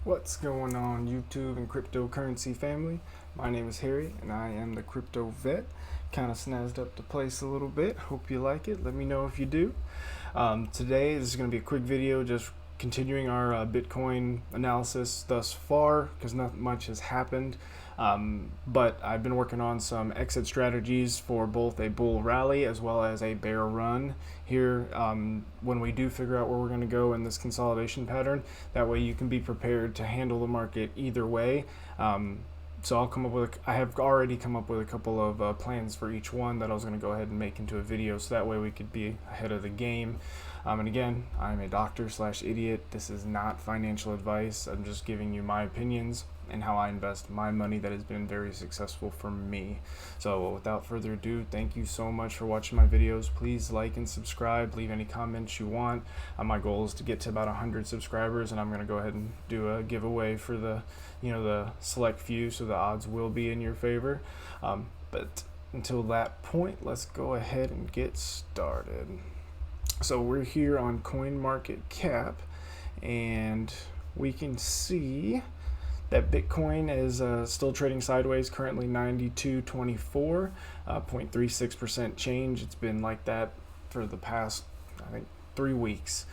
What's going on YouTube and cryptocurrency family? My name is Harry and I am the crypto vet. Kind of snazzed up the place a little bit. Hope you like it. Let me know if you do. Today this is going to be a quick video just continuing our Bitcoin analysis thus far because not much has happened. But I've been working on some exit strategies for both a bull rally as well as a bear run here when we do figure out where we're going to go in this consolidation pattern. That way you can be prepared to handle the market either way. So I have already come up with a couple of plans for each one that I was going to go ahead and make into a video, so that way we could be ahead of the game. And again, I'm a doctor/idiot. This is not financial advice. I'm just giving you my opinions and how I invest my money that has been very successful for me. So without further ado, thank you so much for watching my videos. Please like and subscribe, leave any comments you want. My goal is to get to about 100 subscribers, and I'm going to go ahead and do a giveaway for the select few, so the odds will be in your favor. But until that point, let's go ahead and get started. So we're here on CoinMarketCap, and we can see that Bitcoin is still trading sideways, currently 92.24, 0.36% change. It's been like that for the past, I think, 3 weeks.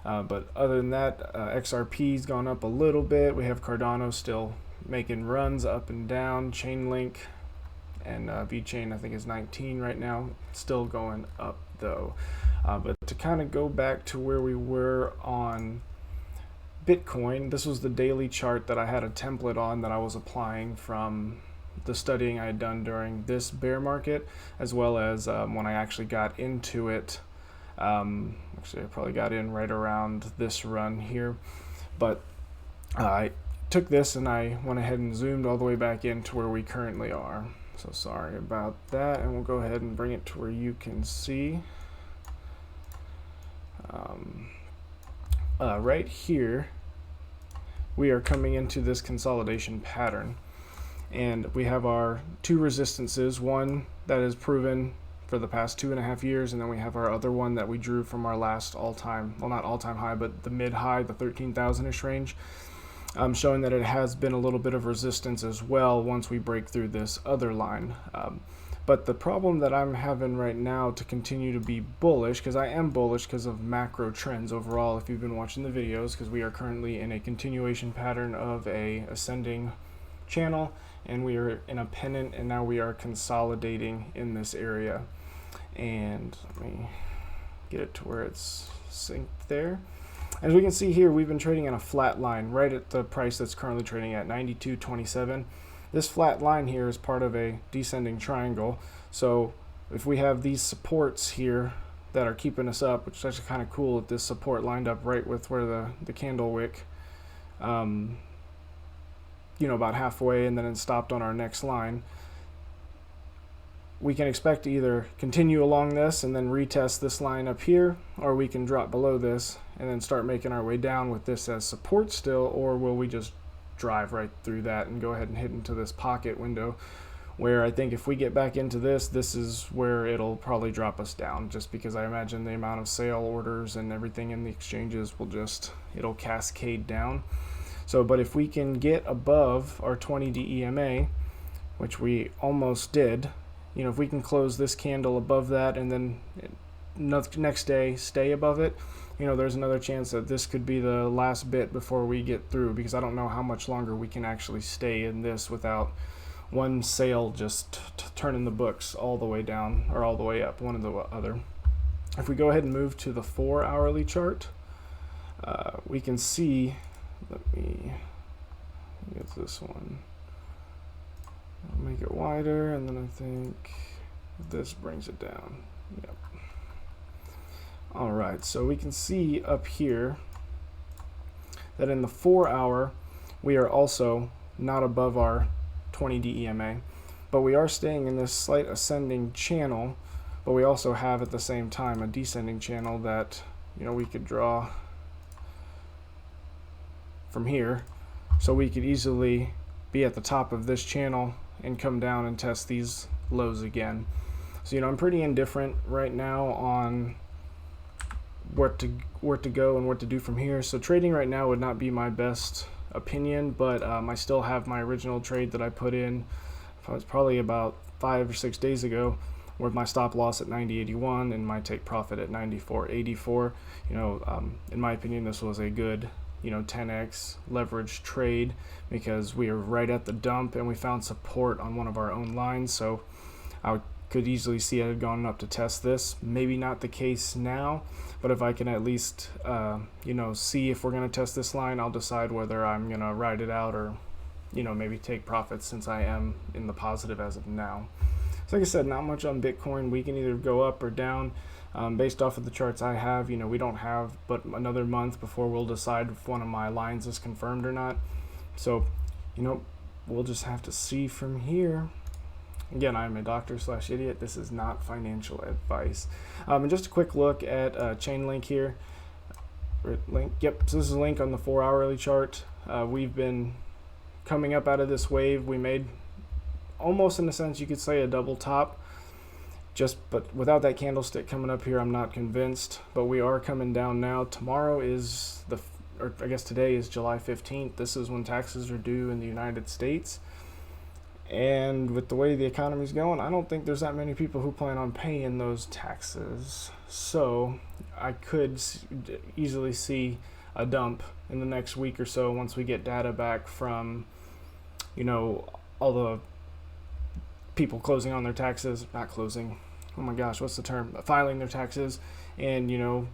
But other than that, XRP's gone up a little bit. We have Cardano still making runs up and down. Chainlink and VeChain, I think, is 19 right now. Still going up though. But to kind of go back to where we were on Bitcoin, this was the daily chart that I had a template on that I was applying from the studying I had done during this bear market, as well as when I actually got into it. Actually, I probably got in right around this run here, but I took this and I went ahead and zoomed all the way back into where we currently are. So sorry about that, and we'll go ahead and bring it to where you can see. Right here, we are coming into this consolidation pattern, and we have our two resistances, one that is proven for the past 2.5 years, and then we have our other one that we drew from our last all-time, well, not all-time high, but the mid-high, the 13,000-ish range, showing that it has been a little bit of resistance as well once we break through this other line. But the problem that I'm having right now to continue to be bullish, because I am bullish because of macro trends overall, if you've been watching the videos, because we are currently in a continuation pattern of a ascending channel, and we are in a pennant, and now we are consolidating in this area. And let me get it to where it's synced there. As we can see here, we've been trading in a flat line right at the price that's currently trading at 92.27. This flat line here is part of a descending triangle. So if we have these supports here that are keeping us up, which is actually kind of cool that this support lined up right with where the candle wick, about halfway, and then it stopped on our next line. We can expect to either continue along this and then retest this line up here, or we can drop below this and then start making our way down with this as support still, or will we just drive right through that and go ahead and hit into this pocket window, where I think if we get back into this is where it'll probably drop us down, just because I imagine the amount of sale orders and everything in the exchanges it'll cascade down. So, but if we can get above our 20 DEMA, which we almost did, if we can close this candle above that and then next day stay above it, there's another chance that this could be the last bit before we get through, because I don't know how much longer we can actually stay in this without one sale just turning the books all the way down or all the way up, one or the other. If we go ahead and move to the 4-hourly chart, we can see, let me get this one, I'll make it wider, and then I think this brings it down. Yep. Alright, so we can see up here that in the 4-hour we are also not above our 20 DEMA, but we are staying in this slight ascending channel, but we also have at the same time a descending channel that we could draw from here, so we could easily be at the top of this channel and come down and test these lows again. So I'm pretty indifferent right now on where to go and what to do from here. So trading right now would not be my best opinion, but I still have my original trade that I put in. It was probably about 5 or 6 days ago, with my stop loss at 90.81 and my take profit at 94.84. In my opinion, this was a good 10x leverage trade because we are right at the dump and we found support on one of our own lines. So I could easily see it had gone up to test this. Maybe not the case now, but if I can at least see if we're going to test this line, I'll decide whether I'm going to ride it out or maybe take profits, since I am in the positive as of now. So like I said, not much on Bitcoin. We can either go up or down based off of the charts I have. We don't have but another month before we'll decide if one of my lines is confirmed or not. So we'll just have to see from here. Again, I'm a doctor/idiot. This is not financial advice. And just a quick look at Chainlink here. Yep, so this is a link on the 4-hourly chart. We've been coming up out of this wave. We made almost, in a sense, you could say, a double top. But without that candlestick coming up here, I'm not convinced. But we are coming down now. Tomorrow is I guess today is July 15th. This is when taxes are due in the United States. And with the way the economy's going, I don't think there's that many people who plan on paying those taxes. So I could easily see a dump in the next week or so once we get data back from, all the people closing on their taxes, not closing, oh my gosh, what's the term? Filing their taxes. And,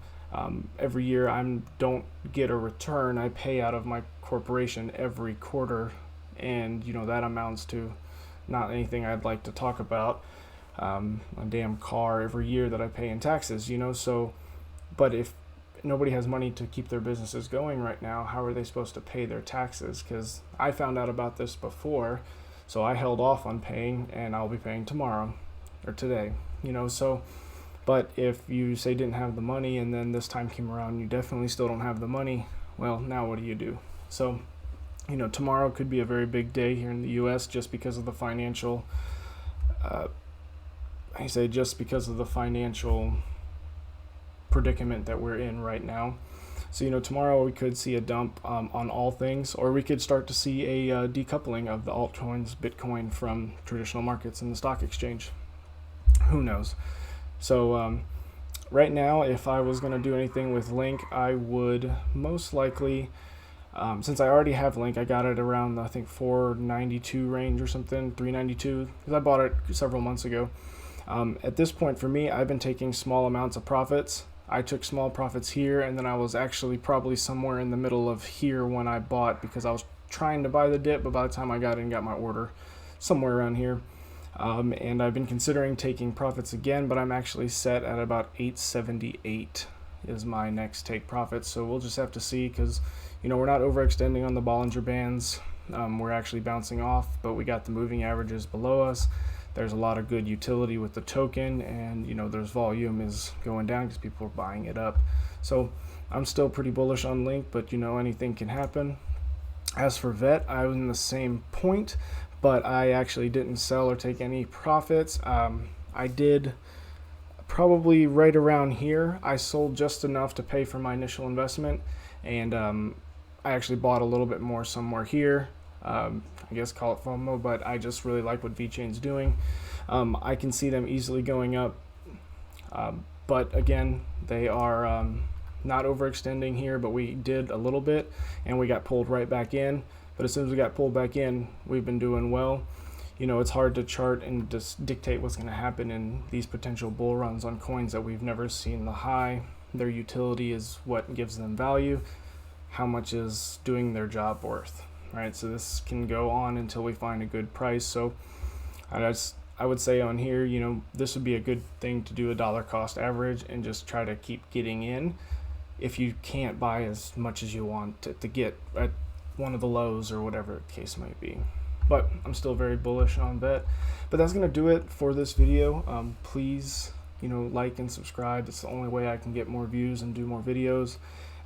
every year I don't get a return. I pay out of my corporation every quarter. And, that amounts to not anything I'd like to talk about. A damn car every year that I pay in taxes, so, but if nobody has money to keep their businesses going right now, how are they supposed to pay their taxes? Because I found out about this before, so I held off on paying, and I'll be paying tomorrow or today, so. But if you say didn't have the money and then this time came around, you definitely still don't have the money, well, now what do you do? So tomorrow could be a very big day here in the U.S. just because of the financial, just because of the financial predicament that we're in right now. So, tomorrow we could see a dump on all things, or we could start to see a decoupling of the altcoins, Bitcoin, from traditional markets and the stock exchange. Who knows? So, right now, if I was going to do anything with Link, I would most likely... since I already have Link, I got it around, I think, 492 range or something, 392, because I bought it several months ago. At this point, for me, I've been taking small amounts of profits. I took small profits here, and then I was actually probably somewhere in the middle of here when I bought, because I was trying to buy the dip, but by the time I got in, got my order somewhere around here. And I've been considering taking profits again, but I'm actually set at about 878 is my next take profit. So we'll just have to see, because we're not overextending on the Bollinger Bands. We're actually bouncing off, but we got the moving averages below us. There's a lot of good utility with the token, and there's volume is going down because people are buying it up. So I'm still pretty bullish on Link, but anything can happen. As for VET, I was in the same point, but I actually didn't sell or take any profits. I did probably right around here. I sold just enough to pay for my initial investment, and I actually bought a little bit more somewhere here. I guess call it FOMO, but I just really like what VeChain's doing. I can see them easily going up, but again, they are not overextending here, but we did a little bit, and we got pulled right back in. But as soon as we got pulled back in, we've been doing well. It's hard to chart and just dictate what's going to happen in these potential bull runs on coins that we've never seen the high. Their utility is what gives them value. How much is doing their job worth, right? So this can go on until we find a good price. So I would say on here, this would be a good thing to do a dollar cost average and just try to keep getting in if you can't buy as much as you want to get at one of the lows or whatever the case might be. But I'm still very bullish on VET. But that's going to do it for this video. Please, like and subscribe. It's the only way I can get more views and do more videos.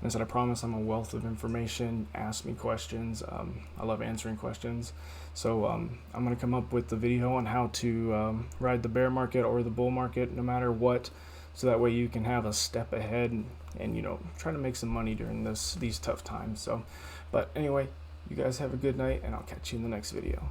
And I said, I promise I'm a wealth of information. Ask me questions. I love answering questions. So I'm going to come up with the video on how to ride the bear market or the bull market, no matter what. So that way you can have a step ahead and try to make some money during these tough times. So, but anyway, You guys have a good night, and I'll catch you in the next video.